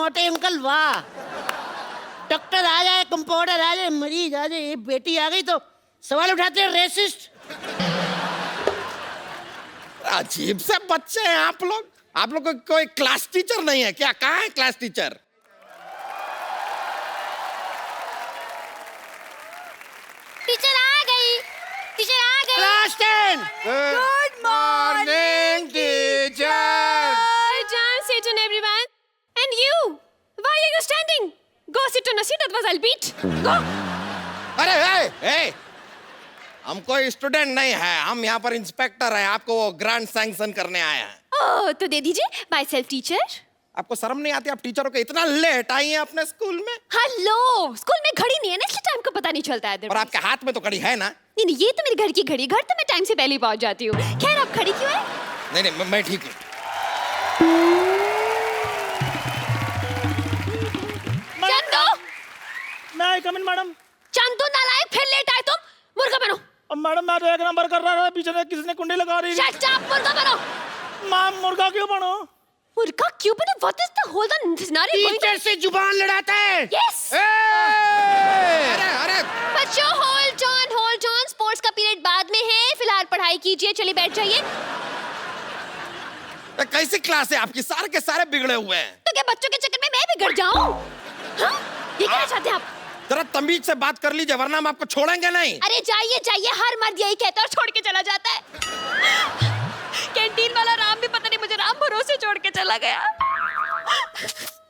मोटे अंकल वाह। डॉक्टर आ जाए, कंपाउंडर आ जाए, मरीज आ जाए, बेटी आ गई तो सवाल उठाते हैं रेसिस्ट। अजीब से बच्चे हैं आप लोग। आप लोग को कोई क्लास टीचर नहीं है क्या? कहाँ है क्लास टीचर? टीचर आ गई, टीचर आ गई। Class 10। Good morning teacher. John, sit down everyone. And you, why are you standing? Go sit on a seat, otherwise I'll beat. Go. अरे ए, हम कोई स्टूडेंट नहीं है, हम यहाँ पर इंस्पेक्टर हैं। आपको वो ग्रांट सैंक्शन करने आए हैं। Oh, तो दे दीजिए, माई सेल्फ टीचर। आपको शर्म नहीं आती? आप टीचरों को इतना लेट आई हैं अपने स्कूल में? हेलो, स्कूल में घड़ी नहीं है ना, इसलिए टाइम का पता नहीं चलता है। और आपके हाथ में तो घड़ी है ना? नहीं नहीं, ये तो मेरे घर की घड़ी, घर तो मैं टाइम से पहले ही पहुंच जाती हूँ। खैर, आप खड़ी क्यों है? नहीं नहीं, मैं ठीक हूँ। चंदू, मैं कम इन मैडम। चंदू नालायक, फिर लेट आए तुम। मुर्गा बनो। अब मैडम मैं तो एक नंबर कर रहा था, पीछे से किसी ने कुंडी लगा रही थी। शट अप, मुर्गा बनो। मैम मुर्गा क्यों बनो? मुर्गा क्यों बनो? What is the whole scenario going on? Teacher से जुबान लड़ाता है। Yes. अरे अरे, बच्चों hold on, स्पोर्ट्स का पीरियड बाद में है, फिलहाल पढ़ाई कीजिए, चलिए बैठ जाइए। कैसी क्लास है आपकी? सारे के सारे बिगड़े हुए हैं। तो क्या बच्चों के चक्कर में मैं बिगड़ जाऊं? हाँ? ये क्या चाहते हैं आप? जरा तमीज से बात कर लीजिए, वरना हम आपको छोड़ेंगे नहीं। अरे जाइए जाइए, हर मर्द यही कहता है और छोड़ के चला जाता है। कैंटीन वाला राम भी पता नहीं मुझे राम भरोसे छोड़ के चला गया।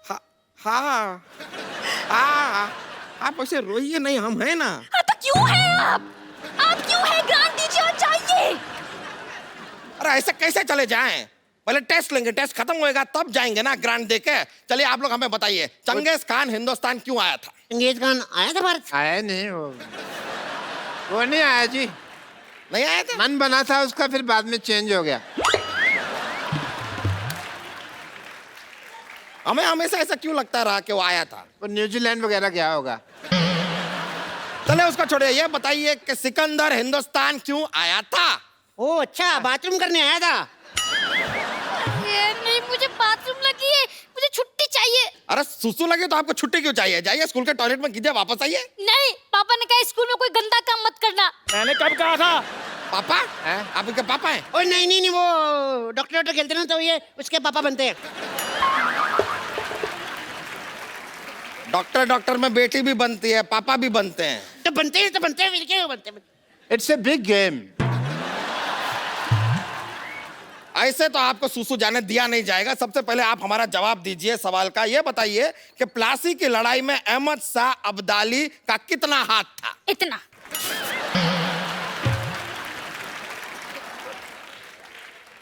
हाँ हाँ हाँ, आप ऐसे रोइए नहीं, हम हैं ना। हाँ तो क्यों है आप? आप क्यों है? ग्रांट दीजिए और जाइए। अरे ऐसे कैसे चले जाएं? पहले टेस्ट लेंगे, टेस्ट खत्म होएगा तब जाएंगे ना ग्रांट देके। चलिए आप लोग हमें बताइए, चंगेज खान हिंदुस्तान क्यों आया था? चंगेज खान आया था भारत? आया नहीं वो नहीं आया जी। नहीं आया था? मन बना था उसका, फिर बाद में चेंज हो गया। हमें हमेशा ऐसा क्यों लगता रहा कि वो आया था? वो न्यूजीलैंड वगैरह गया होगा। चले उसको छोड़िए, ये बताइए कि सिकंदर हिंदुस्तान क्यों आया था? ओ अच्छा, बाथरूम करने आया था। नहीं, मुझे बाथरूम लगी है, मुझे छुट्टी चाहिए। अरे सुसु लगे तो आपको छुट्टी क्यों चाहिए? जाइए स्कूल के टॉयलेट में कीजिए, वापस आइए। नहीं, पापा ने कहा स्कूल में कोई गंदा काम मत करना। मैंने कब कहा था? पापा हैं? आप इनके पापा हैं? ओ नहीं नहीं नहीं, वो डॉक्टर खेलते ना तो ये उसके पापा बनते हैं। डॉक्टर में बेटी भी बनती है, पापा भी बनते हैं। तो बनते हैं फिर क्या बनते हैं? It's a big game. ऐसे तो आपको सुसु जाने दिया नहीं जाएगा। सबसे पहले आप हमारा जवाब दीजिए सवाल का। ये बताइए कि प्लासी की लड़ाई में अहमद शाह अब्दाली का कितना हाथ था? इतना।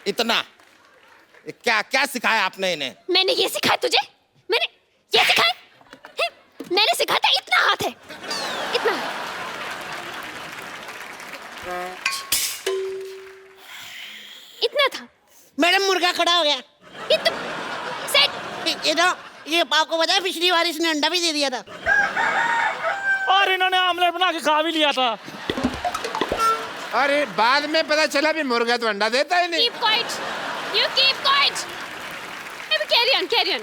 इतना? क्या क्या सिखाया आपने इन्हें? मैंने ये सिखाया तुझे? मैंने ये सिखाया? है? मैंने सिखाया था इतना हाथ है, इतना। इतना था। मैडम मुर्गा खड़ा हो गया। ये तो सेट। ये आपको पता है पिछली बार इसने अंडा भी दे दिया था। और इन्होंने आमलेट बना के खा भी लिया था। और बाद में पता चला भी मुर्गा तो अंडा देता ही नहीं। Keep quiet. You keep quiet. Carry on.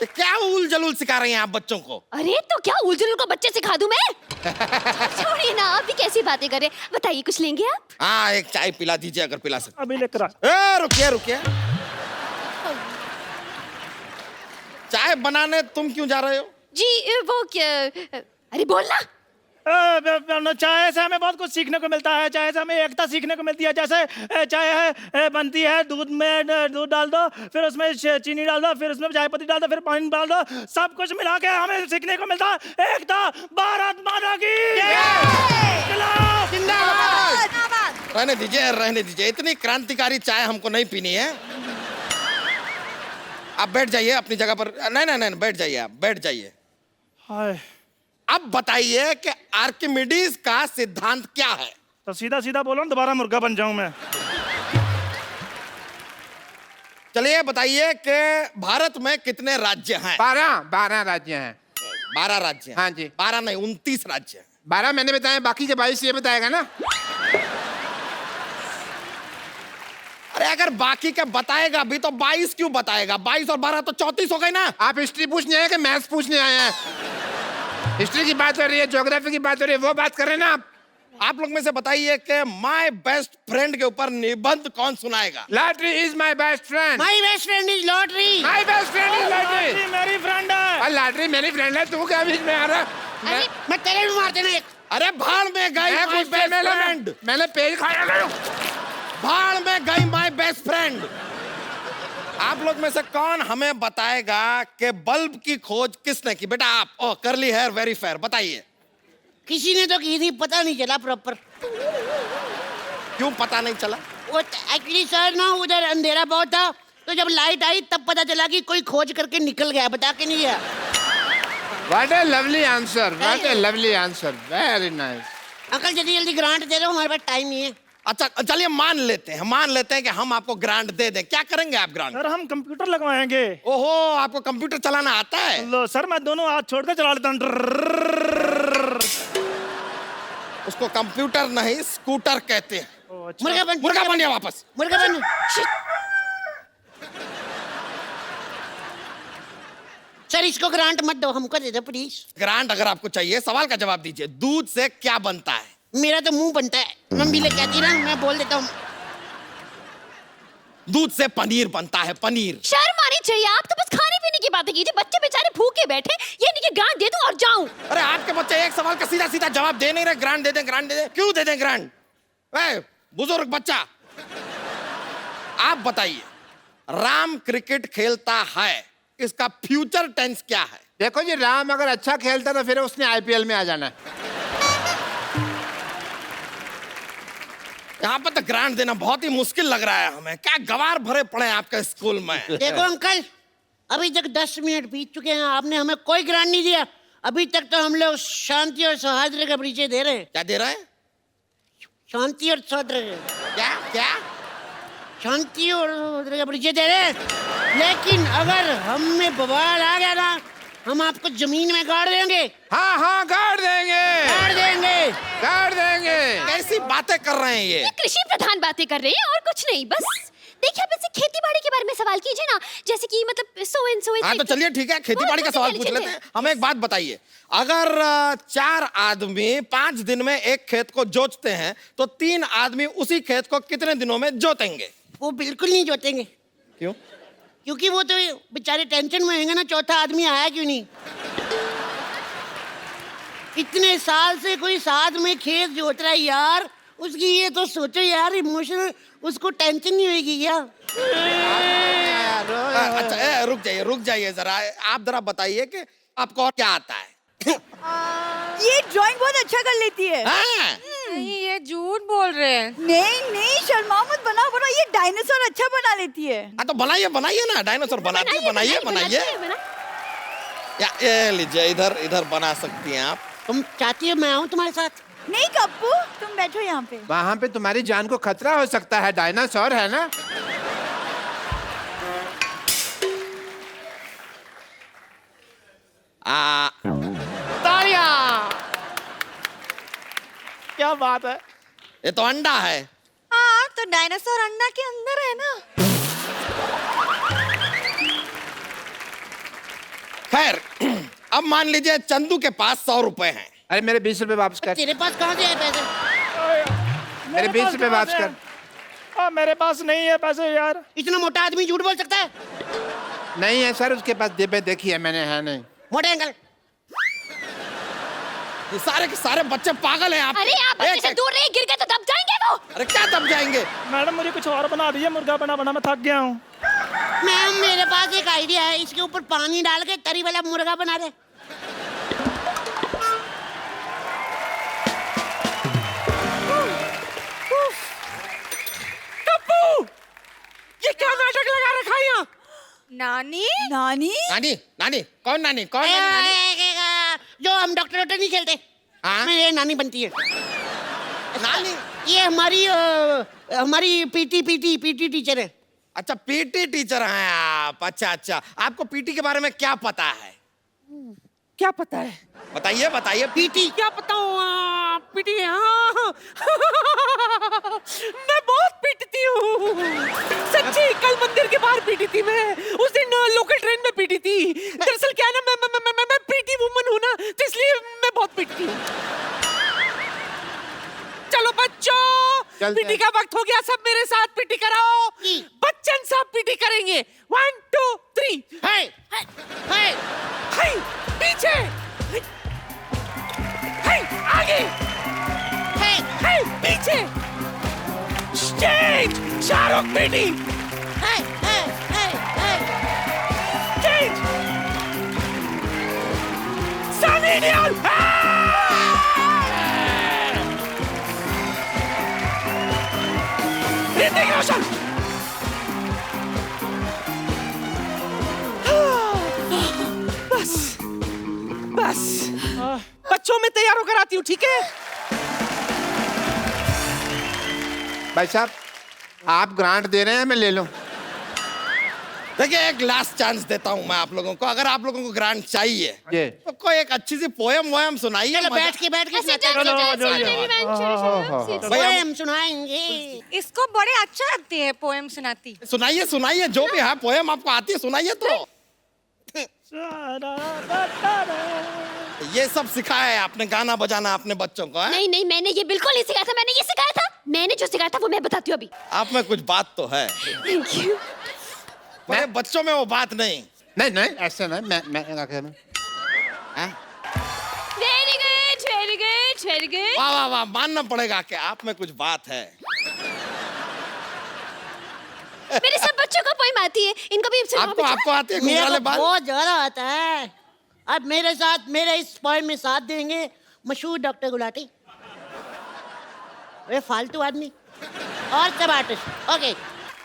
ये क्या उल जलूल सिखा रही हैं आप बच्चों को? अरे तो क्या उलझुल को बच्चे सिखा दूं मैं? छोड़िए ना, आप भी कैसी बातें कर रहे हैं। बताइए, कुछ लेंगे आप? हाँ, एक चाय पिला दीजिए अगर पिला सकते। अभी लेकर आ। रुकिए। चाय बनाने तुम क्यों जा रहे हो? जी वो क्या? अरे बोलना। चाय से हमें बहुत कुछ सीखने को मिलता है। चाय से हमें एकता सीखने को मिलती है। जैसे चाय है बनती है, दूध में दूध डाल दो, फिर उसमें चीनी डाल दो, फिर उसमें चाय पत्ती डाल दो, फिर पानी डाल दो, सब कुछ मिला के हमें सीखने को मिलता है। एकता, भारत माता की रहने दीजिए। इतनी क्रांतिकारी चाय हमको नहीं पीनी है। आप बैठ जाइए अपनी जगह पर। नहीं, बैठ जाइए, आप बैठ जाइए। हाय, अब बताइए कि आर्किमिडीज का सिद्धांत क्या है? तो सीधा बोलो ना, दोबारा मुर्गा बन जाऊं मैं। चलिए बताइए कि भारत में कितने राज्य हैं? 12 राज्य हैं। 12 राज्य हैं। हाँ जी। 12 नहीं, 29 राज्य हैं। 12 मैंने बताया, बाकी के 22 ये बताएगा ना। अरे अगर बाकी के बताएगा भी तो 22 क्यों बताएगा? 22 और 12 तो 34 हो गई ना। आप हिस्ट्री पूछने आए कि मैथ्स पूछने आए हैं? हिस्ट्री की बात हो रही है, ज्योग्राफी की बात हो रही है, वो बात कर रहे हैं ना आप लोग में से बताइए कि माय बेस्ट फ्रेंड के ऊपर निबंध कौन सुनाएगा? Lottery is my best friend. My best friend is lottery. My best friend is lottery. मेरी फ्रेंड है। और लॉटरी मेरी फ्रेंड है, तू क्या बीच में आ रहा? मैं तेरे भी मार देना एक। अरे भाड़ में गई मैं माय कुछ बेस्ट फ्रेंड। मैंने पेज खाया नहीं। भाड़ में गई माय बेस्ट फ्रेंड। आप लोग में से कौन हमें बताएगा कि बल्ब की खोज किसने की? बेटा आप। ओ करली हेयर वेरी फेयर, बताइए। किसी ने तो की थी, पता नहीं चला प्रॉपर। क्यों पता नहीं चला? वो एक्चुअली सर ना उधर अंधेरा बहुत था, तो जब लाइट आई तब पता चला कि कोई खोज करके निकल गया, बता के नहीं गया। What a lovely answer. What a lovely answer. Very nice. Uncle जल्दी जल्दी ग्रांट दे दो, हमारे पास टाइम नहीं है। अच्छा चलिए मान लेते हैं कि हम आपको ग्रांट दे दें। क्या करेंगे आप ग्रांट? सर हम कंप्यूटर लगवाएंगे। ओहो, आपको कंप्यूटर चलाना आता है? लो सर, मैं दोनों हाथ छोड़कर चला लेता हूँ। उसको कंप्यूटर नहीं स्कूटर कहते हैं। अच्छा। मुर्गा बन गया वापस। मुर्गा बन। सर इसको ग्रांट मत दो, हमको दे दो प्लीज। ग्रांट अगर आपको चाहिए, सवाल का जवाब दीजिए। दूध से क्या बनता है? मेरा तो मुंह बनता है, मम्मी ले कहती ना, मैं बोल देता हूँ। दूध से पनीर बनता है, पनीर। शर्म आनी चाहिए, आप तो बस खाने पीने की बातें कीजिए। बच्चे बेचारे भूखे बैठे, ये नहीं कि ग्रांट दे दूं और जाऊं। अरे आपके बच्चे एक सवाल का सीधा सीधा जवाब दे नहीं रहे। ग्रांट दे दें, ग्रांट दे दें। क्यों दे दें ग्रांट? बुजुर्ग बच्चा, आप बताइए, राम क्रिकेट खेलता है, इसका फ्यूचर टेंस क्या है? देखो जी, राम अगर अच्छा खेलता तो फिर उसने आईपीएल में आ जाना है। यहाँ पर तो ग्रांट देना बहुत ही मुश्किल लग रहा है हमें। क्या गवार भरे पड़े हैं आपके स्कूल में। देखो अंकल, अभी तक 10 मिनट बीत चुके हैं, आपने हमें कोई ग्रांट नहीं दिया। अभी तक तो हम लोग शांति और सौहार्द का परिचय दे रहे हैं। क्या दे रहा है? शांति और सौहार्द। क्या क्या? शांति और सौहार्द का परिचय दे रहे हैं, लेकिन अगर हम में बवाल आ गया ना, हम आपको जमीन में गाड़ देंगे। हाँ हाँ, गाड़ देंगे, गाड़ देंगे, गाड़ देंगे। कैसी बातें कर रहे हैं ये? कृषि प्रधान बातें कर रहे हैं और कुछ नहीं। बस देखिए, आप इससे खेती बाड़ी के बारे में सवाल कीजिए ना, जैसे कि मतलब सो एंड सो। हाँ तो चलिए ठीक है, खेती बाड़ी का सवाल पूछ लेते हैं। हमें एक बात बताइए, अगर 4 आदमी 5 दिन में एक खेत को जोतते हैं तो 3 आदमी उसी खेत को कितने दिनों में जोतेंगे? वो बिल्कुल नहीं जोतेंगे। क्यों? क्योंकि वो तो बेचारे टेंशन में होंगे ना, चौथा आदमी आया क्यों नहीं। इतने साल से कोई साथ में खेत जोत रहा है यार, उसकी ये तो सोचो यार, इमोशनल उसको टेंशन नहीं होगी क्या? अच्छा रुक जाइए जरा। आप जरा बताइए कि आपको और क्या आता है? ये ड्राइंग बहुत अच्छा कर लेती है। हाँ? नहीं, ये झूठ बोल रहे हैं। नहीं शर्मा मत, बनाओ बनाओ, ये डायनासोर अच्छा बना लेती है। हाँ तो बनाइए ना, डायनासोर बनाती है, बनाइए। ये लीजिए, इधर बना सकती हैं आप। तुम चाहती हो मैं आऊँ तुम्हारे साथ? नहीं कप्पू, तुम बैठो यहाँ पे। वहाँ पे तुम्हारी जान को खतरा हो सकता है, डायनासोर है ना। तालियां! क्या बात है। ये तो अंडा है। हाँ, तो डायनासोर अंडा के अंदर है ना। खैर, अब मान लीजिए चंदू के पास 100 रुपए हैं। अरे मेरे 20 रुपए वापस कर। तेरे पास कहाँ से आए पैसे? मेरे 20 रुपए वापस कर। हाँ, मेरे पास नहीं है पैसे यार। इतना मोटा आदमी झूठ बोल सकता है? नहीं है सर, उसके पास जेबें देखी है मैंने, है नहीं। मोटे अंकल, ये सारे के सारे बच्चे पागल हैं आप। अरे आप बच्चे से दूर रहिए, गिर गए तो दब जाएंगे वो। अरे क्या दब जाएंगे? मैडम मुझे कुछ और बना दीजिए, मुर्गा बना मैं थक गया हूँ। मैम मेरे पास एक आइडिया है, इसके ऊपर पानी डाल के तरी वाला मुर्गा बना दे। ये क्या नाटक लगा रखा है यहाँ? नानी? नानी? नानी कौन नानी? जो हम डॉक्टर नहीं खेलते, हाँ? मेरी नानी बनती है। नानी? ये हमारी पीटी टीचर है। अच्छा पीटी टीचर हैं आप। अच्छा आपको पीटी के बारे में क्या पता है? क्या पता है? बताइए पीटी क्या बताऊँ? पीटी है हाँ। मैं बहुत पीटती हूँ सच्ची। कल मंदिर के बाहर पीटी थी मैं, उस दिन लोकल ट्रेन में पीटी थी। दरअसल क्या है ना, मैं प्रीटी वुमन हूँ ना, तो इसलिए मैं बहुत पीटती हूँ। चलो बच्चों, पीटी का वक्त हो गया, सब मेरे साथ पीटी कराओ। बच्चन साहब पीटी करेंगे। 1 2 3। हाय हाय हाय पीछे, हाय आगे, हाय हाय पीछे। स्टेज शाहरुख पीटी। हाय हाय हाय हाय स्टेज सनी देओल। ऋतिक रोशन। बस बस बच्चों में तैयार होकर आती हूँ, ठीक है? भाई साहब आप ग्रांट दे रहे हैं, मैं ले लूं? देखिए एक लास्ट चांस देता हूं मैं आप लोगों को, अगर आप लोगों को ग्रांट चाहिए ये तो कोई एक अच्छी सी पोयम सुनाइए। चलो बैठ के पोएम सुनाएंगे। इसको बड़े अच्छा लगती है पोएम सुनाती। सुनाइए सुनाइए, जो भी है पोयम आपको आती है सुनाइए। तो ये सब सिखाया है आपने, गाना बजाना अपने बच्चों को है? नहीं मैंने ये बिल्कुल नहीं सिखाया था। मैंने ये सिखाया था, मैंने जो सिखाया था वो मैं बताती हूँ अभी। आप में कुछ बात तो है, थैंक यू। मेरे बच्चों में वो बात नहीं। नहीं नहीं ऐसे नहीं, मैं क्या कह रहा हूं? Very good very good very good. वाह वाह वाह, मानना पड़ेगा कि आप में कुछ बात है। मेरे सब बच्चों को पोएम आती है, इनको भी आपको आती है मेरे घुंघराले को बाल? बहुत ज्यादा आता है। अब मेरे साथ मेरे इस पोएम में साथ देंगे मशहूर डॉक्टर गुलाटी, वे फालतू आदमी और सब आर्टिस्ट। ओके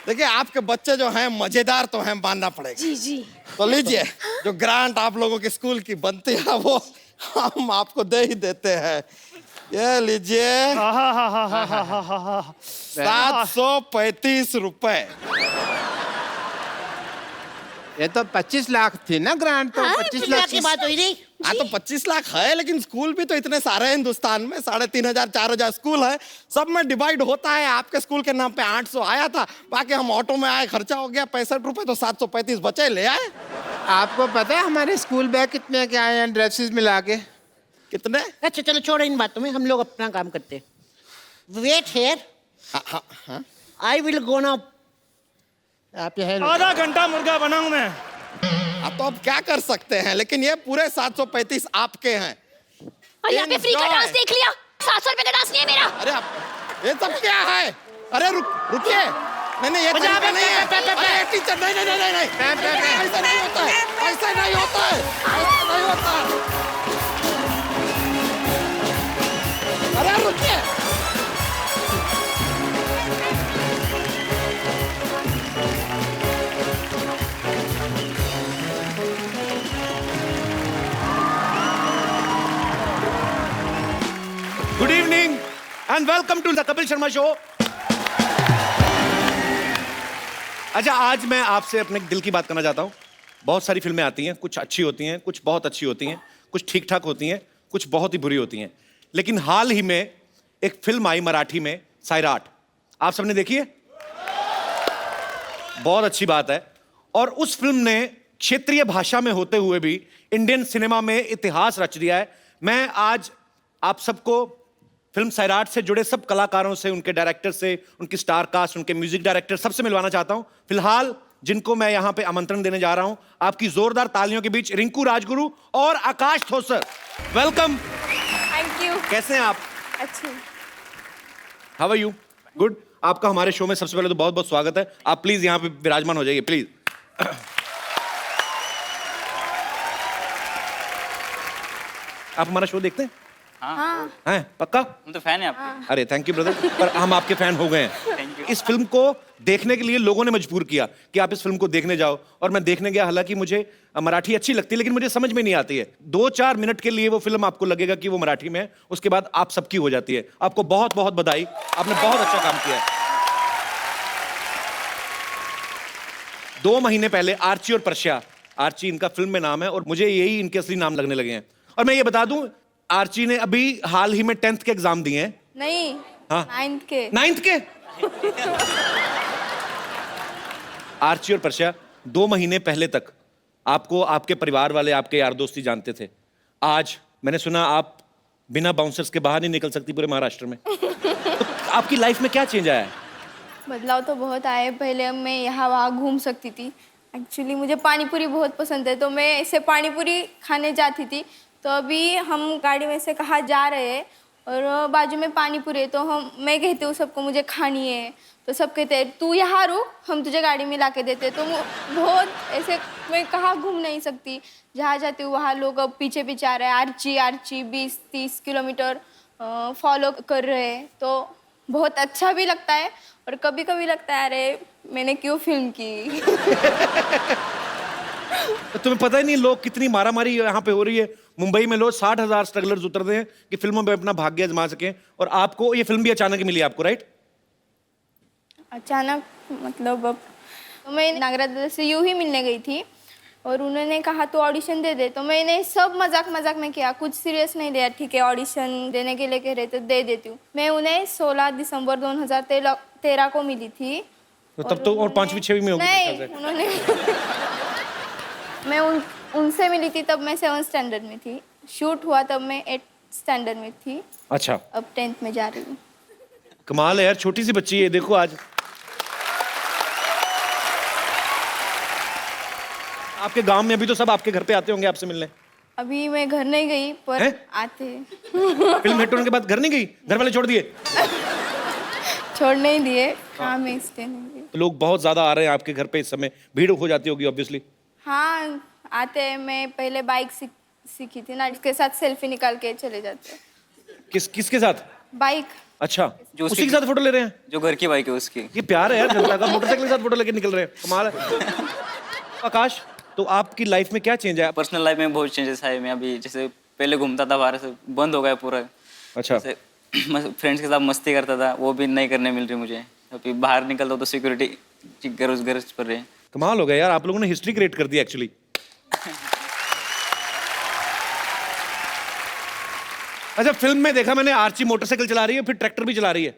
देखिए आपके बच्चे जो हैं मजेदार तो हैं, मानना पड़ेगा। जी जी। तो लीजिए, जो ग्रांट आप लोगों के स्कूल की बनती है वो हम आपको दे ही देते हैं। ये लीजिए 735 रुपए। ये तो 25 लाख थी ना ग्रांट, तो 25 लाख की बात हुई नहीं। हाँ तो 25 लाख है, लेकिन स्कूल भी तो इतने सारे हैं हिंदुस्तान में, 3500 4000 स्कूल है, सब में डिवाइड होता है। आपके स्कूल के नाम पे 800 आया था, बाकी हम ऑटो में आए, खर्चा हो गया 65 रुपए, तो 735 बचे, ले आए। आपको पता है हमारे स्कूल बैग कितने के आए हैं ड्रेसेस मिला के? कितने? अच्छा चलो छोड़ो इन बातों में, हम लोग अपना काम करते हैं। Wait here, I will go now. आप ये आधा घंटा मुर्गा बनाऊं मैं। तो अब क्या कर सकते हैं, लेकिन ये पूरे 735 आपके हैं। और यहाँ पे फ्री का डांस देख लिया। 700 रुपए का डांस नहीं है मेरा। अरे आप ये सब क्या है? अरे रुकिए, नहीं ये तरीका नहीं है। अरे टीचर नहीं ऐसा नहीं होता है, ऐसा नहीं होता है, ऐसा नहीं होता है। अरे रुकिए, good evening and welcome to the Kapil Sharma show. अच्छा, आज मैं आपसे अपने दिल की बात करना चाहता हूं। बहुत सारी फिल्में आती हैं, कुछ अच्छी होती हैं, कुछ बहुत अच्छी होती हैं, कुछ ठीक ठाक होती हैं, कुछ बहुत ही बुरी होती हैं। लेकिन हाल ही में एक फिल्म आई मराठी में, सैराट। आप सबने देखी है? बहुत अच्छी बात है। और उस फिल्म ने क्षेत्रीय भाषा में होते हुए भी इंडियन सिनेमा में इतिहास रच दिया है। मैं आज आप सबको फिल्म सैराट से जुड़े सब कलाकारों से, उनके डायरेक्टर से, उनकी स्टार कास्ट, उनके म्यूजिक डायरेक्टर, सबसे मिलवाना चाहता हूं। फिलहाल जिनको मैं यहां पे आमंत्रण देने जा रहा हूं, आपकी जोरदार तालियों के बीच रिंकू राजगुरु और Akash Thosar. Welcome. Thank you. कैसे हैं आप? अच्छी। How are you? गुड। आपका हमारे शो में सबसे पहले तो बहुत बहुत स्वागत है। आप प्लीज यहां पे विराजमान हो जाइए, प्लीज। आप हमारा शो देखते हैं? हाँ। हैं? पक्का? हम तो फैन है आपके। अरे थैंक यू ब्रदर, पर हम आपके फैन हो गए हैं। इस फिल्म को देखने के लिए लोगों ने मजबूर किया कि आप इस फिल्म को देखने जाओ, और मैं देखने गया। हालांकि मुझे मराठी अच्छी लगती है, लेकिन मुझे समझ में नहीं आती है। 2-4 मिनट के लिए वो फिल्म आपको लगेगा कि वो मराठी में है, उसके बाद आप सबकी हो जाती है। आपको बहुत बहुत बधाई, आपने बहुत अच्छा काम किया है। 2 महीने पहले आर्ची और पर्शिया, आर्ची इनका फिल्म में नाम है और मुझे यही इनके असली नाम लगने लगे हैं। और मैं ये बता दूं, आर्ची ने अभी हाल ही में 10th के एग्जाम दिए हैं। नहीं, हाँ। 9th के। 9th के? आर्ची और पर्शिया 2 महीने पहले तक आपको आपके परिवार वाले, आपके यार दोस्ती जानते थे। आज मैंने सुना आप बिना बाउंसर्स के बाहर नहीं निकल सकती पूरे महाराष्ट्र में। तो आपकी लाइफ में क्या चेंज आया है? बदलाव तो बहुत आए। पहले मैं यहाँ वहाँ घूम सकती थी। एक्चुअली मुझे पानी पूरी बहुत पसंद है, तो मैं ऐसे पानी पूरी खाने जाती थी। तो अभी हम गाड़ी में से कहाँ जा रहे हैं और बाजू में पानी पूरी है, तो मैं कहती हूँ सबको मुझे खानी है, तो सब कहते हैं तू यहाँ रुक, हम तुझे गाड़ी में ला के देते। तो बहुत ऐसे मैं कहाँ घूम नहीं सकती। जहाँ जाती हूँ वहाँ लोग अब पीछे पीछे आ रहे हैं, आर्ची आर्ची 20-30 किलोमीटर फॉलो कर रहे हैं। तो बहुत अच्छा भी लगता है और कभी कभी लगता है अरे मैंने क्यों फिल्म की। तो तुम्हें पता ही नहीं लोग कितनी मारामारी यहाँ पे हो रही है। मुंबई में लोग 60,000 स्ट्रगलर्स उतरते हैं कि फिल्मों में अपना भाग्य आजमा सकें, और आपको ये फिल्म भी अचानक ही मिली आपको, राइट? अचानक मतलब अब तो मैं नागराज दादा से यूं ही मिलने गई थी और उन्होंने कहा तो ऑडिशन दे दे। तो मैंने सब मजाक मजाक में किया, कुछ सीरियस नहीं लिया। ठीक है ऑडिशन देने के लिए कह रहे तो दे देती हूँ। मैं उन्हें 16 दिसंबर 2013 को मिली थी। तो तब तो और 5वीं 6वीं में होगी नहीं, मेरे ख्याल से। उन्होंने मैं उनसे मिली थी तब मैं 7th स्टैंडर्ड में थी। शूट हुआ तब मैं 8th स्टैंडर्ड में थी। अच्छा, अब 10th में जा रही हूँ। कमाल है यार, छोटी सी बच्ची है। देखो आज आपके गांव में अभी तो सब आपके घर पे आते होंगे आपसे मिलने। अभी मैं घर नहीं गई पर हैं? आते हैं। फिल्म हिट होने के बाद घर नहीं गई? घर वाले छोड़ दिए? छोड़ नहीं दिए, काम में इसलिए नहीं दिए। तो लोग बहुत ज्यादा आ रहे हैं आपके घर पे इस समय, भीड़ हो जाती होगी ऑब्वियसली। हाँ आते हैं। मैं पहले बाइक सीखी थी ना, इसके साथ सेल्फी निकाल के चले जाते हैं। किसके साथ? बाइक। अच्छा, जो उसी के साथ फोटो ले रहे हैं? जो घर की बाइक है उसकी। ये प्यार है यार जनता का, मोटरसाइकिल के साथ फोटो लेके निकल रहे हैं, कमाल है। आकाश, तो आपकी लाइफ में क्या चेंज आया? पर्सनल लाइफ में बहुत चेंजेस आए। मैं अभी जैसे पहले घूमता था बाहर से, बंद हो गया पूरा। अच्छा, फ्रेंड्स के साथ मस्ती करता था, वो भी नहीं करने मिल रही मुझे। अभी बाहर निकलता हूँ तो सिक्योरिटी गरज पर रहे। कमाल हो गया यार, आप लोगों ने हिस्ट्री क्रिएट कर दी एक्चुअली। अच्छा, फिल्म में देखा मैंने आर्ची मोटरसाइकिल चला रही है, फिर ट्रैक्टर भी चला रही है।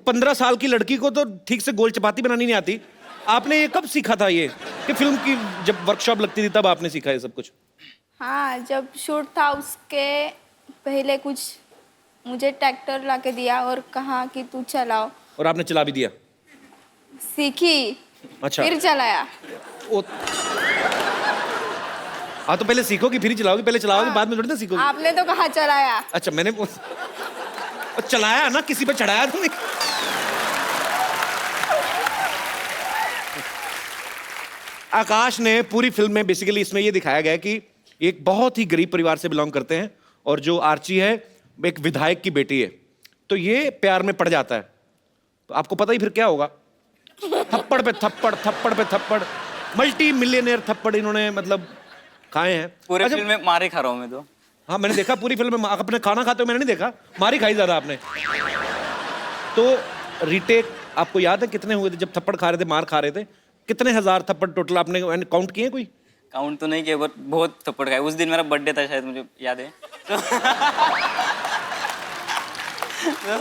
15 साल की लड़की को तो ठीक से गोल चपाती बनानी नहीं आती। आपने ये कब सीखा था ये, कि फिल्म की जब वर्कशॉप लगती थी तब आपने सीखा ये सब कुछ? हाँ, जब शूट था उसके पहले कुछ मुझे ट्रैक्टर ला के दिया और कहा कि तू चलाओ, और आपने चला भी दिया? सीखी। अच्छा, फिर चलाया। हाँ, तो पहले सीखोगी फिर ही चलाओगी, पहले चलाओगी बाद में थोड़ी ना सीखोगी। आपने तो कहा चलाया। अच्छा, मैंने चलाया ना, किसी पे चढ़ाया तो नहीं। आकाश ने पूरी फिल्म में बेसिकली इसमें ये दिखाया गया है कि एक बहुत ही गरीब परिवार से बिलोंग करते हैं, और जो आर्ची है एक विधायक की बेटी है, तो ये प्यार में पड़ जाता है। तो आपको पता ही फिर क्या होगा, थप्पड़ पे थप्पड़, थप्पड़ पे थप्पड़, मल्टी मिलियनेयर थप्पड़ इन्होंने मतलब खाए हैं। पूरे अच्छा, फिल्म में मारे खा रहा हूँ मैं तो। हाँ, मैंने देखा पूरी फिल्म में। अपने खाना खाते हो मैंने नहीं देखा, मारी खाई ज्यादा आपने। तो रीटेक आपको याद है कितने हुए थे जब थप्पड़ खा रहे थे, मार खा रहे थे? कितने हजार थप्पड़ टोटल आपने काउंट किए? कोई काउंट तो नहीं किया, बट बहुत थप्पड़ खाए। उस दिन मेरा बर्थडे था शायद, मुझे याद है।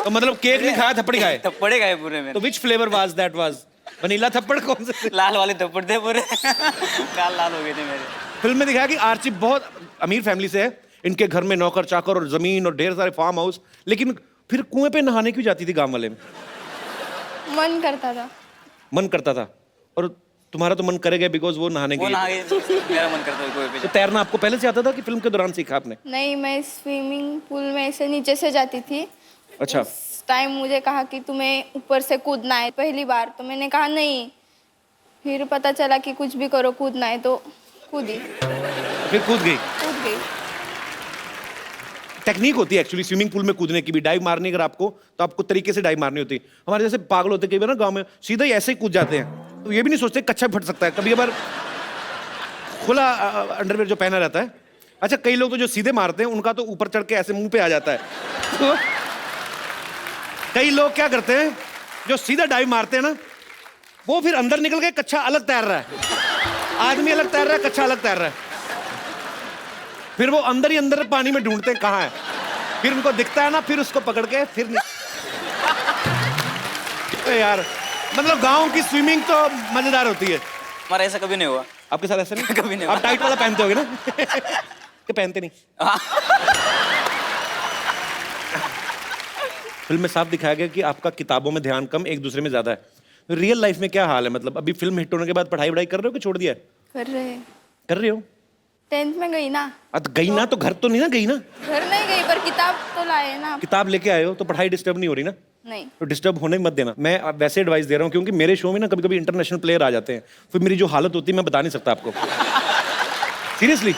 तो मतलब केक नहीं खाया, थप्पड़ ही खाए? थप्पड़े खाए पूरे में। तो which flavour was that? Was vanilla थप्पड़? कौन से? लाल वाले थप्पड़ थे पूरे। लाल लाल हो गए थे मेरे। फिल्म में दिखाया कि आर्ची बहुत अमीर फैमिली से है, इनके घर में नौकर चाकर और जमीन और ढेर सारे फार्म हाउस, लेकिन फिर कुएं पे नहाने क्यों जाती थी गांव वाले में? मन करता था। मन करता था, और तुम्हारा तो मन करेगा बिकॉज वो नहाने वो गई नहा है। गए, मेरा मन करता है कोई पे तो तैरना आपको पहले से आता था कि फिल्म के दौरान सीखा आपने? नहीं, मैं स्विमिंग पूल में ऐसे नीचे से जाती थी। अच्छा, उस टाइम मुझे कहा कि तुम्हें ऊपर से कूदना है पहली बार, तो मैंने कहा नहीं। फिर पता चला कि कुछ भी करो कूदना है, तो कूदी। फिर कूद गई। टेक्निक होती है एक्चुअली स्विमिंग पूल में कूदने की भी, डाइव मारनी अगर आपको तो आपको तरीके से डाइव मारनी होती है। हमारे जैसे पागल होते कई बार ना गांव में सीधा ही ऐसे ही कूद जाते हैं, तो ये भी नहीं सोचते कच्चा फट सकता है। कभी कभार खुला अंडरवेयर जो पहना रहता है। अच्छा, कई लोग तो जो सीधे मारते हैं उनका तो ऊपर चढ़ के ऐसे मुंह पे आ जाता है। तो कई लोग क्या करते हैं, जो सीधा डाइव मारते हैं ना, वो फिर अंदर निकल के कच्चा अलग तैर रहा है। आदमी अलग तैर रहा है, कच्चा अलग तैर रहा है। फिर वो अंदर ही अंदर पानी में ढूंढते हैं कहाँ है, फिर उनको दिखता है ना, फिर उसको पकड़ के फिर यार मतलब गांव की स्विमिंग तो मजेदार होती है। हमारा ऐसा कभी नहीं हुआ। आपके साथ ऐसा नहीं? कभी नहीं आप टाइट वाला पहनते होगे ना? कि पहनते नहीं? फिल्म में साफ दिखाया गया कि आपका किताबों में ध्यान कम, एक दूसरे में ज्यादा है। रियल लाइफ में क्या हाल है? मतलब अभी फिल्म हिट होने के बाद पढ़ाई वढ़ाई कर रहे हो कि छोड़ दिया है? कर रहे हो? 10th में गई ना। तो गई ना, तो घर तो नहीं ना गई ना? घर नहीं गई पर किताब तो लाए ना। किताब लेके आए हो तो पढ़ाई डिस्टर्ब नहीं हो रही ना? नहीं। तो डिस्टर्ब होने मत देना। मैं वैसे एडवाइस दे रहा हूँ क्योंकि मेरे शो में ना कभी कभी इंटरनेशनल प्लेयर आ जाते हैं, फिर मेरी जो हालत होती है मैं बता नहीं सकता आपको। सीरियसली।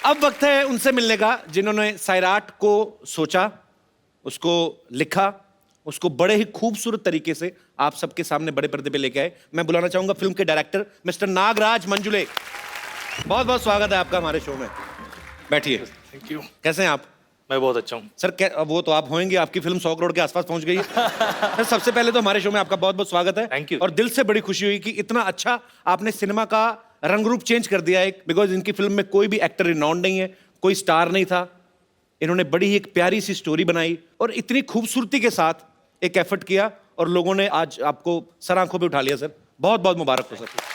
अब वक्त है उनसे मिलने का जिन्होंने सैराट को सोचा, उसको लिखा, उसको बड़े ही खूबसूरत तरीके से आप सबके सामने बड़े पर्दे पे लेके आए। मैं बुलाना चाहूंगा फिल्म के डायरेक्टर मिस्टर नागराज मंजुले। बहुत बहुत स्वागत है आपका हमारे शो में। बैठिए। Thank you. कैसे हैं आप? मैं बहुत अच्छा हूँ सर। वो तो आप होंगे, आपकी फिल्म 100 करोड़ के आसपास पहुंच गई है। सर सबसे पहले तो हमारे शो में आपका बहुत बहुत स्वागत है। Thank you। और दिल से बड़ी खुशी हुई कि इतना अच्छा आपने सिनेमा का रंग रूप चेंज कर दिया है, बिकॉज इनकी फिल्म में कोई भी एक्टर रिनाउंड नहीं है, कोई स्टार नहीं था। इन्होंने बड़ी ही एक प्यारी सी स्टोरी बनाई और इतनी खूबसूरती के साथ एक एफर्ट किया और लोगों ने आज आपको सर आंखों पे उठा लिया। सर बहुत बहुत मुबारक हो सर।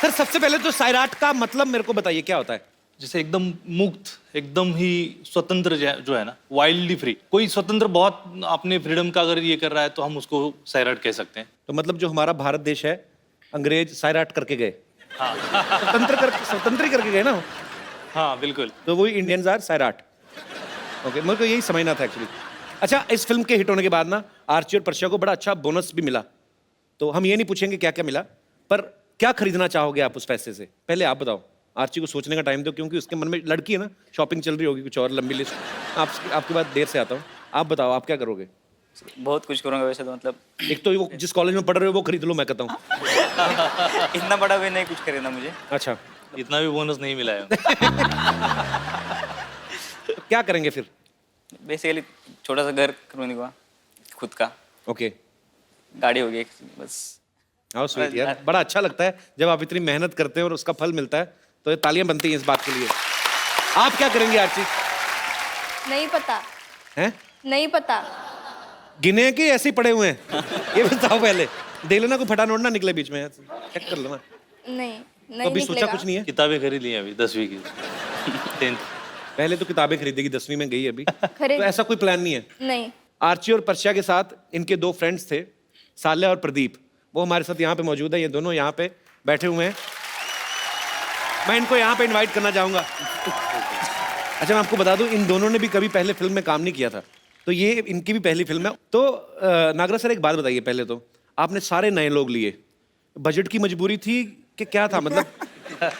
सर सबसे पहले तो सैराट का मतलब मेरे को बताइए क्या होता है? जैसे एकदम मुक्त, एकदम ही स्वतंत्र जो है ना, वाइल्डली फ्री। कोई स्वतंत्र बहुत अपने फ्रीडम का अगर ये कर रहा है तो हम उसको सैराट कह सकते हैं। तो मतलब जो हमारा भारत देश है, अंग्रेज सैराट करके गए। हाँ। स्वतंत्र ही करके गए ना। हाँ बिल्कुल। तो वही इंडियंस आर सैराट। ओके, मेरे को यही समझना था एक्चुअली। अच्छा, इस फिल्म के हिट होने के बाद ना आर्ची और पर्शिया को बड़ा अच्छा बोनस भी मिला। तो हम ये नहीं पूछेंगे क्या क्या मिला, पर क्या खरीदना चाहोगे आप उस पैसे से? पहले आप बताओ। आर्ची को सोचने का टाइम दो क्योंकि उसके मन में लड़की है ना, शॉपिंग चल रही होगी, कुछ और लंबी लिस्ट। आपकी बात देर से आता हूँ। आप बताओ आप क्या करोगे? बहुत कुछ करूँगा वैसे तो, मतलब एक तो वो जिस कॉलेज में पढ़ रहे हो वो खरीद लो, मैं कहता हूँ। इतना बड़ा भी नहीं कुछ खरीदना मुझे। अच्छा, इतना भी बोनस नहीं मिला है। तो क्या करेंगे फिर? बेसिकली छोटा सा घर करूँगा खुद का। ओके, गाड़ी होगी एक, बस। हाउ स्वीट यार, बड़ा अच्छा लगता है जब आप इतनी मेहनत करते हैं और उसका फल मिलता है, तो ये तालियां बनती हैं इस बात के लिए। आप क्या करेंगे आर्ची? नहीं पता। हैं? नहीं पता। गिने के ऐसे ही पड़े हुए हैं? ये बताओ पहले, देख लेना कोई फटा नोट ना निकले बीच में, चेक कर लेना। नहीं तो अभी सोचा कुछ नहीं है? किताबें खरीद ली हैं अभी 10वीं की, 10th। पहले तो किताबें खरीदेगी, 10वीं में गई अभी, खरीद। तो ऐसा कोई प्लान नहीं है? नहीं। आर्ची और पर्शिया के साथ इनके दो फ्रेंड्स थे, साल्या और प्रदीप, वो हमारे साथ यहाँ पे मौजूद है। ये दोनों यहाँ पे बैठे हुए हैं। मैं इनको यहाँ पे इनवाइट करना चाहूंगा। अच्छा, मैं आपको बता दूं, इन दोनों ने भी कभी पहले फिल्म में काम नहीं किया था, तो ये इनकी भी पहली फिल्म है। तो नागराज सर एक बात बताइए, पहले तो आपने सारे नए लोग लिए, बजट की मजबूरी थी कि क्या था? मतलब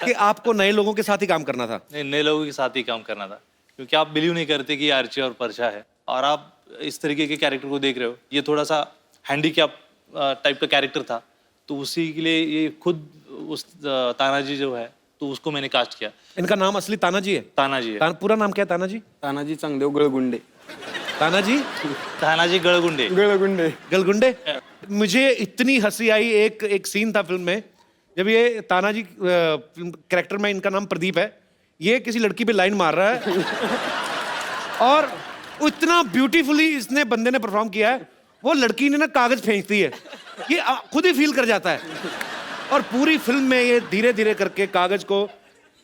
कि आपको नए लोगों के साथ ही काम करना था? नहीं, नए लोगों के साथ ही काम करना था, क्योंकि आप बिलीव नहीं करते कि आर्ची और पर्शा है और आप इस तरीके के कैरेक्टर को देख रहे हो। ये थोड़ा सा हैंडीकैप टाइप का कैरेक्टर था, तो उसी के लिए ये खुद उस तानाजी जो है, तो उसको मैंने कास्ट किया। इनका नाम असली तानाजी है? तानाजी है। पूरा नाम क्या है तानाजी? तानाजी चांगदेव गळगुंडे। तानाजी? तानाजी गळगुंडे। गळगुंडे। गलगुंडे। मुझे इतनी हंसी आई, एक सीन था फिल्म में जब ये तानाजी कैरेक्टर में, इनका नाम प्रदीप है, ये किसी लड़की पे लाइन मार रहा है और इतना ब्यूटीफुली इसने बंदे ने परफॉर्म किया है, वो लड़की ने ना कागज फेंकती है, ये खुद ही फील कर जाता है। और पूरी फिल्म में ये धीरे धीरे करके कागज को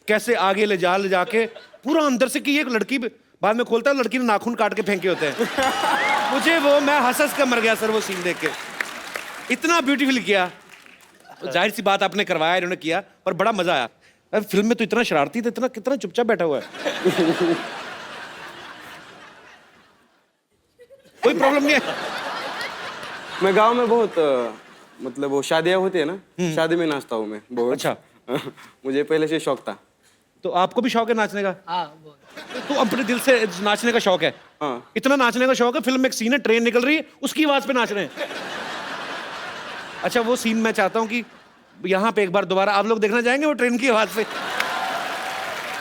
कैसे आगे ले जाके पूरा अंदर से, कि ये लड़की बाद में खोलता है, लड़की ने नाखून काट के फेंके होते हैं। मुझे वो, मैं हंस के मर गया सर वो सीन देख के, इतना ब्यूटीफुल किया। तो जाहिर सी बात आपने करवाया, इन्होंने किया, और बड़ा मजा आया। अब फिल्म में तो इतना शरारती था, इतना कितना चुपचाप बैठा हुआ है। कोई प्रॉब्लम नहीं है? मैं गांव में बहुत मतलब वो शादियां होती है ना, शादी में नाचता हूँ मैं बहुत। अच्छा। मुझे पहले से शौक था। तो आपको भी शौक है नाचने का? तो अपने दिल से नाचने का शौक है? हाँ। इतना नाचने का शौक है, फिल्म में एक सीन है, ट्रेन निकल रही है, उसकी आवाज पे नाच रहे हैं। अच्छा, वो सीन मैं चाहता हूँ कि यहाँ पे एक बार दोबारा आप लोग देखना चाहेंगे वो ट्रेन की आवाज पे?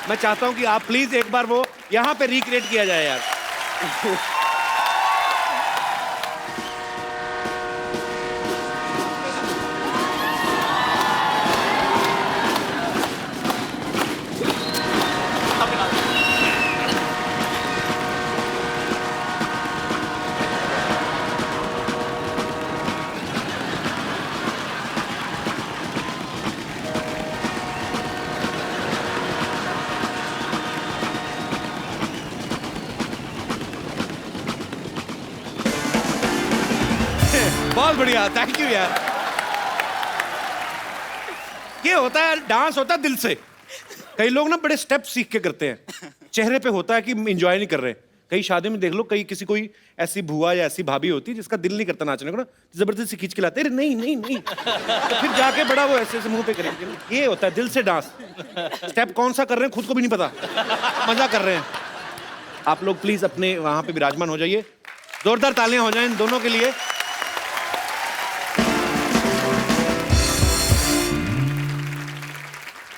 मैं चाहता हूँ कि आप प्लीज एक बार वो यहाँ पे रिक्रिएट किया जाए यार। बढ़िया, थैंक यू यार। ये होता है, डांस होता है दिल से। कई लोग ना बड़े स्टेप सीख के करते हैं, चेहरे पे होता है कि एंजॉय नहीं कर रहे। कई शादी में देख लो, कई किसी कोई ऐसी बुआ या ऐसी भाभी होती है जिसका दिल नहीं करता नाचने को ना, जबरदस्ती खींच के लाते हैं, नहीं नहीं नहीं, तो फिर जाके बड़ा वो ऐसे मुंह पे करेंगे। ये होता है दिल से डांस। स्टेप कौन सा कर रहे हैं खुद को भी नहीं पता, मजा कर रहे हैं। आप लोग प्लीज अपने वहां पे विराजमान हो जाइए, जोरदार तालियां हो जाएं इन दोनों के लिए।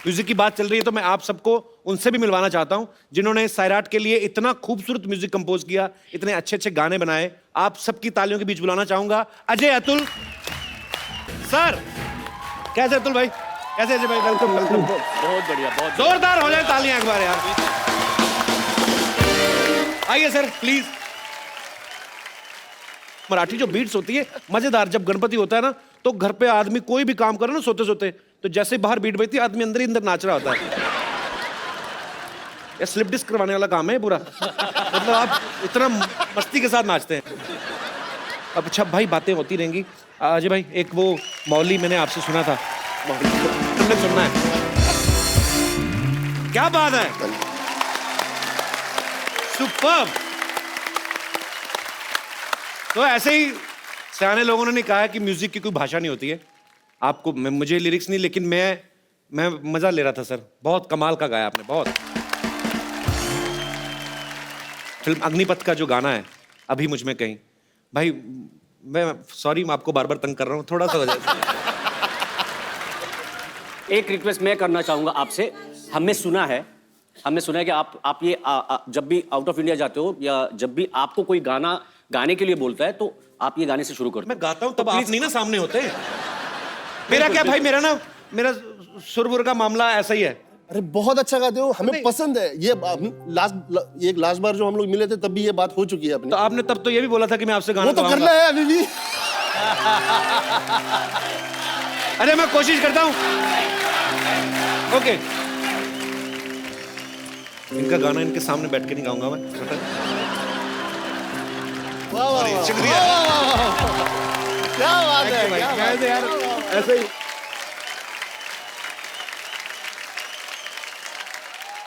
म्यूजिक की बात चल रही है तो मैं आप सबको उनसे भी मिलवाना चाहता हूं जिन्होंने सैराट के लिए इतना खूबसूरत म्यूजिक कंपोज किया, इतने अच्छे अच्छे गाने बनाए। आप सबकी तालियों के बीच बुलाना चाहूंगा अजय अतुल सर। कैसे अतुल भाई, कैसे अजय भाई? Welcome welcome. बहुत बढ़िया, बहुत जोरदार हो जाए तालियां एक बार यार। आइए सर प्लीज। मराठी जो बीट्स होती है मजेदार, जब गणपति होता है ना तो घर पे आदमी कोई भी काम करे ना सोते सोते, तो जैसे बाहर बीट बजती है आदमी अंदर ही अंदर नाच रहा होता है। ये स्लिप डिस्क करवाने वाला काम है पूरा, मतलब आप इतना मस्ती के साथ नाचते हैं। अब अच्छा भाई, बातें होती रहेंगी। अजय भाई, एक वो मौली मैंने आपसे सुना था, तुमने सुनना है? क्या बात है, सुपर्ब। तो ऐसे ही सियाने लोगों ने कहा है कि म्यूजिक की कोई भाषा नहीं होती है। आपको मुझे लिरिक्स नहीं, लेकिन मैं मजा ले रहा था सर, बहुत कमाल का गाया आपने, बहुत। फिल्म अग्निपथ का जो गाना है अभी मुझ में कहीं, भाई मैं सॉरी, मैं आपको बार बार तंग कर रहा हूँ, थोड़ा सा वजह से। एक रिक्वेस्ट मैं करना चाहूंगा आपसे। हमने सुना है कि आप ये जब भी आउट ऑफ इंडिया जाते हो या जब भी आपको कोई गाना गाने के लिए बोलता है तो आप ये गाने से शुरू करते हो। मैं गाता हूँ तब आप नहीं ना सामने होते। मेरा क्या भाई, मेरा सुरबुर का मामला ऐसा ही है। अरे बहुत अच्छा गाते हो, हमें पसंद है ये। लास्ट बार जो हम लोग मिले थे तब भी ये बात हो चुकी है अपनी। तो आपने तब तो ये भी बोला था कि मैं आपसे गाना वो तो करना है अभी भी। अरे मैं कोशिश करता हूँ। ओके, इनका गाना इनके सामने बैठ के नहीं गाऊंगा मैं। शुक्रिया, क्या बात है भाई, कैसे यार, ऐसे ही।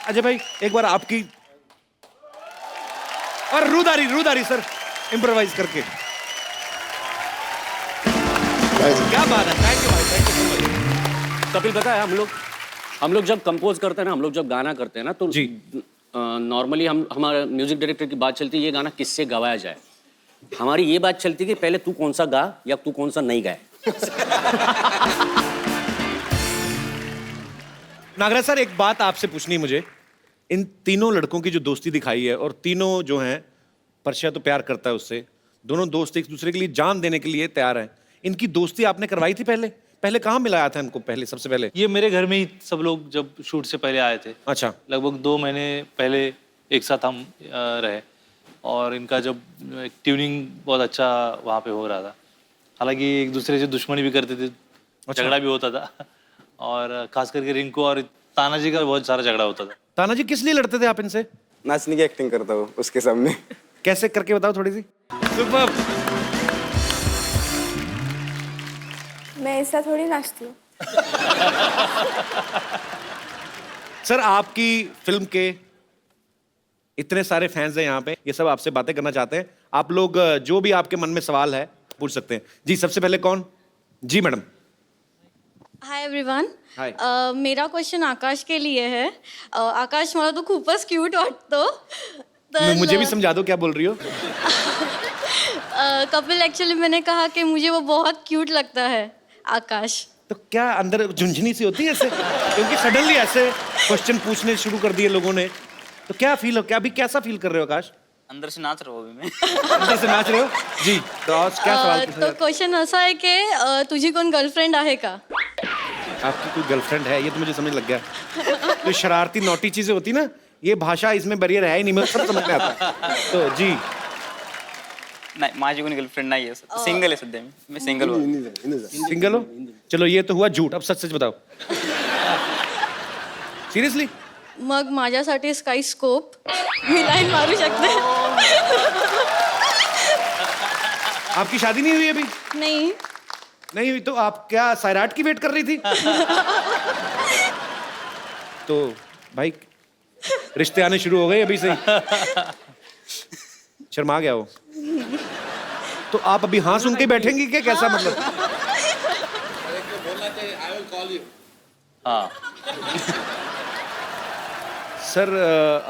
अजय भाई एक बार आपकी और रूदारी सर इम्प्रोवाइज करके। क्या बात है, थैंक यू भाई, थैंक यू। कपिल, पता है हम लोग जब कंपोज करते हैं ना, हम लोग जब गाना करते हैं ना, तो नॉर्मली हमारे म्यूजिक डायरेक्टर की बात चलती है ये गाना किससे गवाया जाए। हमारी ये बात चलती है कि पहले तू कौन सा गा या तू कौन सा नहीं गाए। नागराज सर, एक बात आपसे पूछनी है मुझे। इन तीनों लड़कों की जो दोस्ती दिखाई है, और तीनों जो हैं, परशिया तो प्यार करता है उससे, दोनों दोस्त एक दूसरे के लिए जान देने के लिए तैयार हैं। इनकी दोस्ती आपने करवाई थी पहले कहाँ मिलाया था इनको? पहले सबसे पहले ये मेरे घर में ही सब लोग जब शूट से पहले आए थे। अच्छा। लगभग 2 महीने पहले एक साथ हम रहे, और इनका जब ट्यूनिंग बहुत अच्छा वहाँ पे हो रहा था। हालांकि एक दूसरे से दुश्मनी भी करते थे, झगड़ा भी होता था, और खास करके रिंकू और तानाजी का बहुत सारा झगड़ा होता था। तानाजी किस लिए लड़ते थे आप इनसे? नाचने की एक्टिंग करता हूँ उसके सामने। कैसे करके बताओ थोड़ी सी। सुपर। मैं ऐसा थोड़ी नाचती हूँ। सर, आपकी फिल्म के इतने सारे फैंस हैं यहाँ पे, ये सब आपसे बातें करना चाहते हैं। आप लोग जो भी आपके मन में सवाल है पूछ सकते हैं। जी, सबसे पहले कौन? जी मैडम। Hi everyone. हाय। मेरा क्वेश्चन आकाश के लिए है। आकाश, मला तो खूपच क्यूट वाटतो। मुझे भी समझा दो क्या बोल रही हो। कपिल, एक्चुअली मैंने कहा कि मुझे वो बहुत क्यूट लगता है आकाश। तो क्या अंदर झुंझुनी सी होती है ऐसे? क्योंकि सडनली ऐसे क्वेश्चन पूछने शुरू कर दिए लोगों ने, तो क्या फील हो, क्या अभी कैसा फील कर रहे हो आकाश? अंदर से नाच रहा हूँ अभी मैं। अंदर से नाच रहे हो जी। तो आज क्या सवाल पूछा? तो क्वेश्चन असा है कि तुझी कोण गर्लफ्रेंड आहे का? आपकी कोई गर्लफ्रेंड है? ये तो मुझे समझ लग गया। जो शरारती नोटी चीजें होती ना, ये भाषा इसमें बैरियर है ही नहीं, मुझे सब समझ में आता। तो जी, नाही, माझी कोणी गर्लफ्रेंड नाही आहे, सिंगल आहे सध्या मैं सिंगल हूँ। सिंगल हो? चलो ये तो हुआ झूठ, अब सच सच बताओ। सीरियसली? मग माझ्यासाठी स्काई स्कोप मी लाईन मारू शकते? आपकी शादी नहीं हुई अभी? नहीं। नहीं तो आप क्या सैराट की वेट कर रही थी? तो भाई रिश्ते आने शुरू हो गए अभी से ही। शर्मा गया वो। तो आप अभी हाँ सुन के बैठेंगी क्या, कैसा मतलब? बोलना चाहिए आई विल कॉल यू। हाँ सर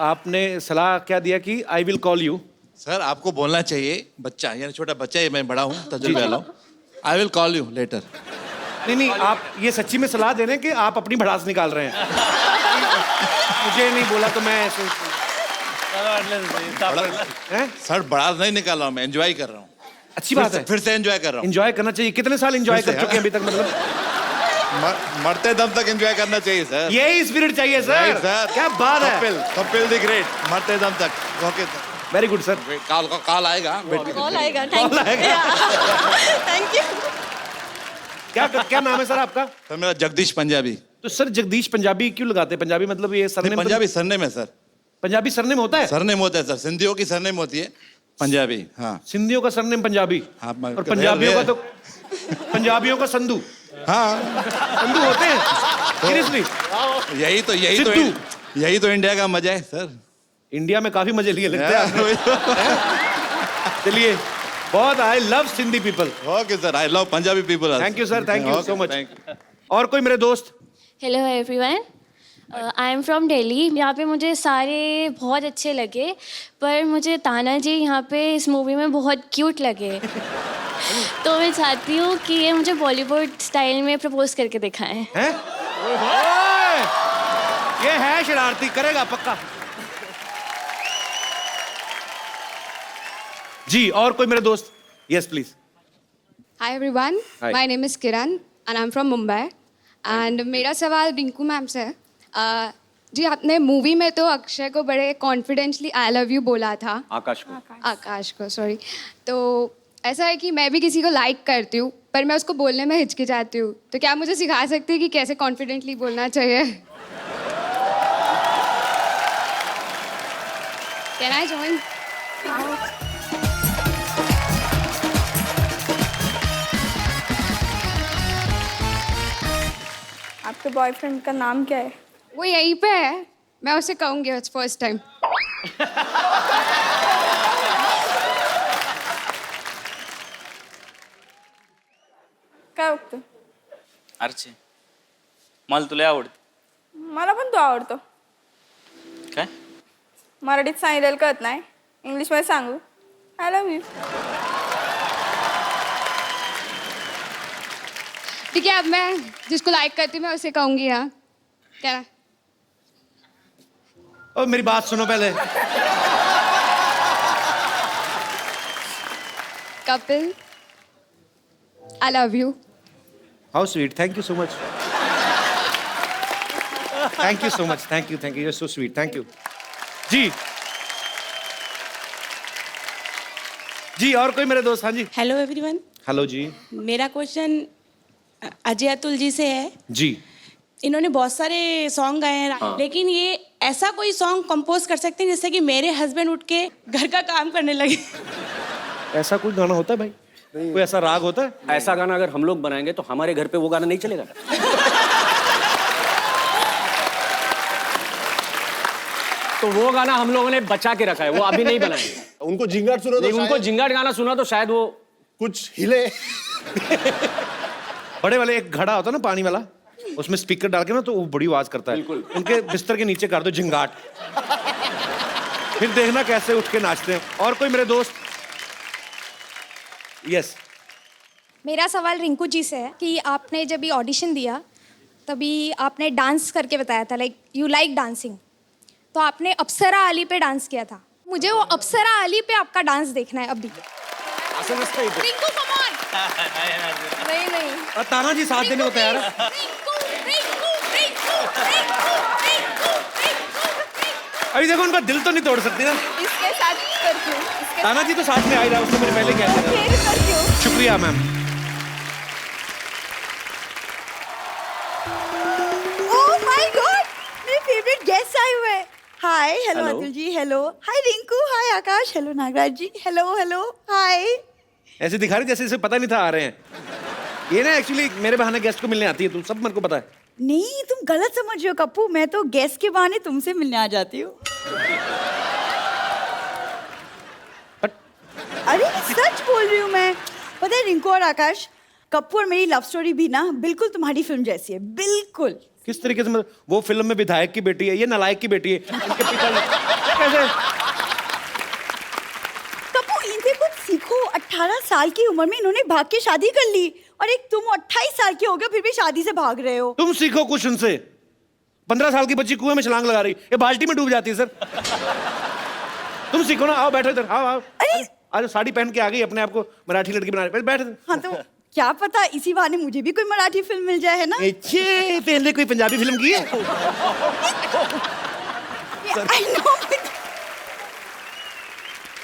आपने सलाह क्या दिया कि I will call you? Sir आपको बोलना चाहिए, बच्चा यानी छोटा बच्चा है, मैं बड़ा हूँ, तजुर्बे वाला हूँ। I will call you later. नहीं आप ये सच्ची में सलाह दे रहे हैं कि आप अपनी भड़ास निकाल रहे हैं? मुझे नहीं बोला तो मैं ऐसे सर बड़ा नहीं निकाल रहा हूँ, मैं एंजॉय कर रहा हूँ। अच्छी बात है, फिर से एंजॉय कर रहा हूँ। एंजॉय करना चाहिए। कितने साल एंजॉय कर चुके हैं अभी तक? मतलब मरते दम तक एंजॉय करना चाहिए सर। यही स्पिरिट चाहिए सर। सर क्या बात है। कपिल द ग्रेट, मरते दम तक। Okay very good sir. Call आएगा। कॉल आएगा। Thank you. क्या नाम है सर आपका? सर मेरा जगदीश पंजाबी। तो सर जगदीश पंजाबी क्यों लगाते हैं? पंजाबी मतलब ये सरनेम? पंजाबी सरनेम है सर। पंजाबी सरनेम होता है? सरनेम होता है सर, सिंधियों की सरनेम होती है पंजाबी। हाँ सिंधियों का सरनेम पंजाबी। हाँ, और पंजाबियों का तो पंजाबियों का संधू। हाँ संधू होते हैं सीरियसली। यही तो इंडिया का मजा है सर। इंडिया में काफी मजे लिए लगते हैं। चलिए बहुत I love Sindhi people. Okay sir, I love Punjabi people. Thank you sir, thank you so much. और कोई मेरे दोस्त? Hello everyone, I am from Delhi. यहाँ पे मुझे सारे बहुत अच्छे लगे, पर मुझे ताना जी यहाँ पे इस मूवी में बहुत क्यूट लगे। तो मैं चाहती हूँ कि ये मुझे बॉलीवुड स्टाइल में प्रपोज करके दिखाएं। हैं? ये है शरारती, करेगा पक्का। जी और कोई मेरे दोस्त? Yes please. Hi everyone, Hi. My name is Kiran and I am from Mumbai. And मेरा सवाल रिंकू मैम से है। जी आपने मूवी में तो अक्षय को बड़े कॉन्फिडेंटली आई लव यू बोला था। आकाश को सॉरी। तो ऐसा है कि मैं भी किसी को लाइक करती हूँ, पर मैं उसको बोलने में हिचकिचाती हूँ। तो क्या मुझे सिखा सकती है कि कैसे कॉन्फिडेंटली बोलना चाहिए? Can I join? आपके बॉयफ्रेंड का नाम क्या है? वो यहीं पे है, मैं उसे कहूँगी इट्स फर्स्ट टाइम। काय बघतो? अर्चे मला तुला आवडते. मला पण तो आवडतो. काय? मराठीत सांगितलेलं कळत नाही, इंग्लिशमध्ये सांगू? I love you. ठीक है, अब मैं जिसको लाइक करती हूँ मैं उसे कहूँगी। हाँ क्या? ओ मेरी बात सुनो पहले। Kapil, I love you. How sweet, thank you so much. Thank you so much, thank you, you are so sweet, thank you. जी जी और कोई मेरे दोस्त? हाँ जी। Hello everyone. हेलो जी। मेरा क्वेश्चन अजय अतुल जी से है। जी। इन्होंने बहुत सारे सॉन्ग गाए हैं, हाँ। लेकिन ये ऐसा कोई सॉन्ग कंपोज कर सकते हैं जिससे कि मेरे हस्बैंड उठ के घर का काम करने लगे। ऐसा कोई गाना होता है भाई? कोई ऐसा राग होता है? ऐसा गाना अगर हम लोग बनाएंगे तो हमारे घर पे वो गाना नहीं चलेगा। तो वो गाना हम लोगों ने बचा के रखा है, वो अभी नहीं बनाएंगे। उनको जिंगाट सुना तो उनको जिंगाट गाना सुना तो शायद वो कुछ हिले। बड़े वाले एक घड़ा होता है ना पानी वाला, उसमें स्पीकर डाल के ना तो वो बड़ी आवाज करता है। उनके बिस्तर के नीचे कर दो जिंगाट, फिर देखना कैसे उठ के नाचते हैं। और कोई मेरे दोस्त? यस। मेरा सवाल रिंकू जी से है कि आपने जब ये ऑडिशन दिया तभी आपने डांस करके बताया था, लाइक यू लाइक डांसिंग, तो आपने अप्सरा अली पे डांस किया था। मुझे वो अप्सरा अली पे आपका डांस देखना है अभी। Rinku come on. नहीं और ताना जी साथ देने को तैयार है। अभी देखो उनका दिल तो नहीं तोड़ सकती ना। इसके साथ करती हूँ। ताना जी तो साथ में आ ही रहा, उससे मैंने पहले कह दिया। शुक्रिया मैम। ओह माय गॉड, मेरे फेवरेट गेस्ट आए हुए हैं। हाय, hello Hello. Atul ji, hello, हाय रिंकू, हाय आकाश, हेलो नागराज जी, हेलो हेलो, हाय। ऐसे दिखा रही जैसे इसे पता नहीं था आ रहे हैं। ये ना एक्चुअली मेरे बहाने गेस्ट को मिलने आती है, तुम सब मेरे को पता है। नहीं, तुम गलत समझ रहे हो कप्पू, मैं तो गेस्ट के बहाने तुमसे मिलने आ जाती हूँ। अरे सच बोल रही हूँ मैं। पता है रिंकू और आकाश, कप्पू और मेरी लव स्टोरी भी ना बिल्कुल तुम्हारी फिल्म जैसी है, बिल्कुल। किस तरीके से? मतलब वो फिल्म में विधायक की बेटी है, ये नालायक की बेटी है। इनके पिता कैसे? कप्पू इनसे कुछ सीखो। 18 साल की उम्र में इन्होंने भाग के शादी कर ली, और एक तुम 28 साल के हो गए फिर भी शादी से भाग रहे हो। तुम सीखो कुछ उनसे। 15 साल की बच्ची कुएं में छलांग लगा रही, ये बाल्टी में डूब जाती है सर। तुम सीखो ना, आओ बैठो इधर, आओ। अरे साड़ी पहन के आ गई, अपने आप को मराठी लड़की बना रही, बैठ। हाँ तो क्या पता इसी बहाने मुझे भी कोई मराठी फिल्म मिल जाए, है ना? पहले कोई पंजाबी फिल्म की है?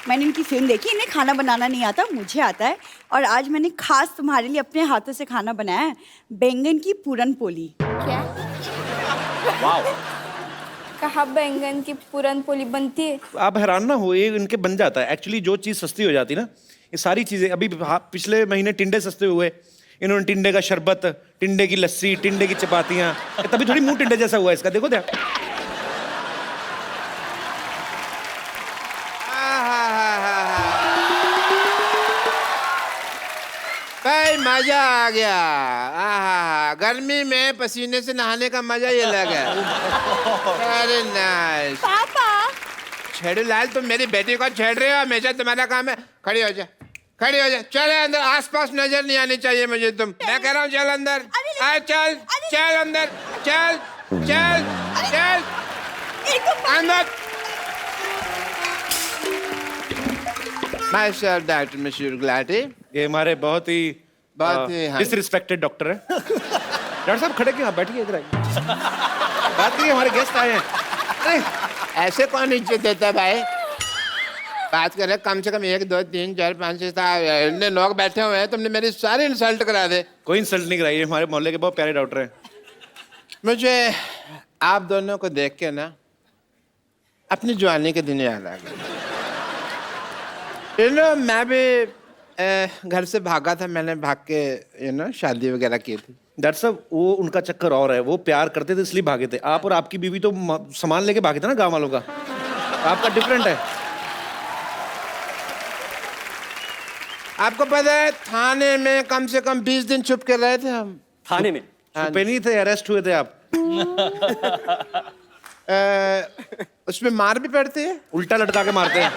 मैंने इनकी फिल्म देखी, इन्हें खाना बनाना नहीं आता, मुझे आता है। और आज मैंने खास तुम्हारे लिए अपने हाथों से खाना बनाया है, बैंगन की पूरन पोली। क्या? कहाँ बैंगन की पूरन पोली बनती है? आप हैरान ना हो, ये इनके बन जाता है। एक्चुअली जो चीज़ सस्ती हो जाती है ना, ये सारी चीज़ें। अभी पिछले महीने टिंडे सस्ते हुए, इन्होंने टिंडे का शरबत, टिंडे की लस्सी, टिंडे की चपातियाँ, तभी थोड़ी मुंह टिंडे जैसा हुआ इसका, देखो ध्यान। भाई मजा आ गया। आहा, गर्मी में पसीने से नहाने का मजा ही अलग है। अरे नाइस। पापा छेड़ू लाल, तुम मेरी बेटी को छेड़ रहे हो, हमेशा तुम्हारा काम है। खड़ी हो जा, खड़ी हो जा, चले अंदर, आसपास नजर नहीं आनी चाहिए मुझे तुम। मैं कह रहा हूँ चल अंदर, चल चल अंदर, चल चल चल अंदर। माय डॉक्टर मिस्टर गुलाटी, ये हमारे बहुत ही डिसरिस्पेक्टेड डॉक्टर है। डॉक्टर साहब खड़े क्यों, बैठिए इधर आइए, बात करिए, हमारे गेस्ट आए हैं। अरे ऐसे कौन इज्जत देता है भाई? बात कर रहे, कम से कम 1 2 3 4 5 6 7 लोग बैठे हुए हैं, तुमने मेरी सारी इंसल्ट करा दे। कोई इंसल्ट नहीं कराई, हमारे मोहल्ले के बहुत प्यारे डॉक्टर हैं। मुझे आप दोनों को देख के ना अपनी जवानी के दिन याद आ गए। मैं भी घर से भागा था, मैंने भाग के शादी वगैरह की थी। डॉक्टर साहब वो उनका चक्कर और है, वो प्यार करते थे इसलिए भागे थे। आप और आपकी बीवी तो सामान लेके भागे थे ना गांव वालों का, आपका डिफरेंट है। आपको पता है थाने में कम से कम 20 दिन छुप के रहे थे हम। थाने में छुपे नहीं थे, अरेस्ट हुए थे आप। उसमें मार भी पड़ती है, उल्टा लटका के मारते हैं।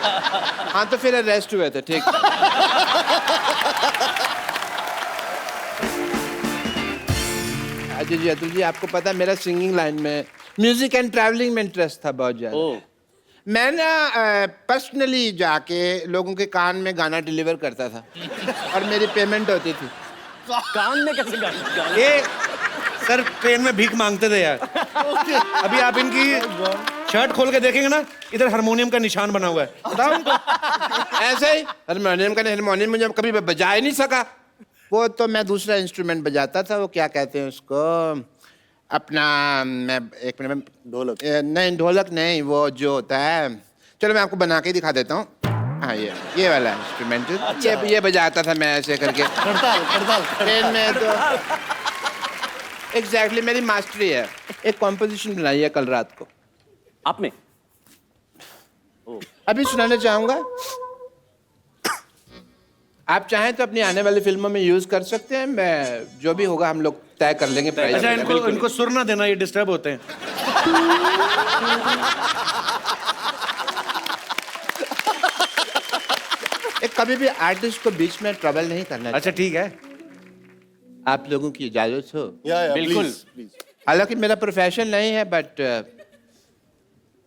हाँ तो फिर अरेस्ट हुए थे, ठीक। अजय जी, अतुल जी, आपको पता है मेरा सिंगिंग लाइन में, म्यूजिक एंड ट्रैवलिंग में इंटरेस्ट था बहुत ज्यादा। मैं ना पर्सनली जाके लोगों के कान में गाना डिलीवर करता था और मेरी पेमेंट होती थी। कान में कैसे गाना? ये सर ट्रेन में भीख मांगते थे यार। अभी आप इनकी शर्ट खोल के देखेंगे ना, इधर हारमोनियम का निशान बना हुआ है, बताओ उनको। ऐसे ही हारमोनियम मुझे कभी बजा ही नहीं सका। वो तो मैं दूसरा इंस्ट्रूमेंट बजाता था, वो क्या कहते हैं उसको, अपना मैं एक मिनट, ढोलक नहीं, ढोलक नहीं, वो जो होता है, चलो मैं आपको बना के दिखा देता हूँ। हाँ ये वाला इंस्ट्रूमेंट, ये बजाता था मैं ऐसे करके ट्रेन में। तो एग्जैक्टली मेरी मास्टरी है। एक कॉम्पोजिशन बनाई है कल रात को। आप में अभी सुनाना चाहूंगा, आप चाहें तो अपनी आने वाली फिल्मों में यूज कर सकते हैं। मैं जो भी होगा हम लोग तय कर लेंगे प्राइस। अच्छा इनको सुर ना देना, ये डिस्टर्ब होते हैं। कभी भी आर्टिस्ट को बीच में ट्रबल नहीं करना। अच्छा ठीक है, आप लोगों की इजाजत हो? बिल्कुल। हालांकि मेरा प्रोफेशन नहीं है, बट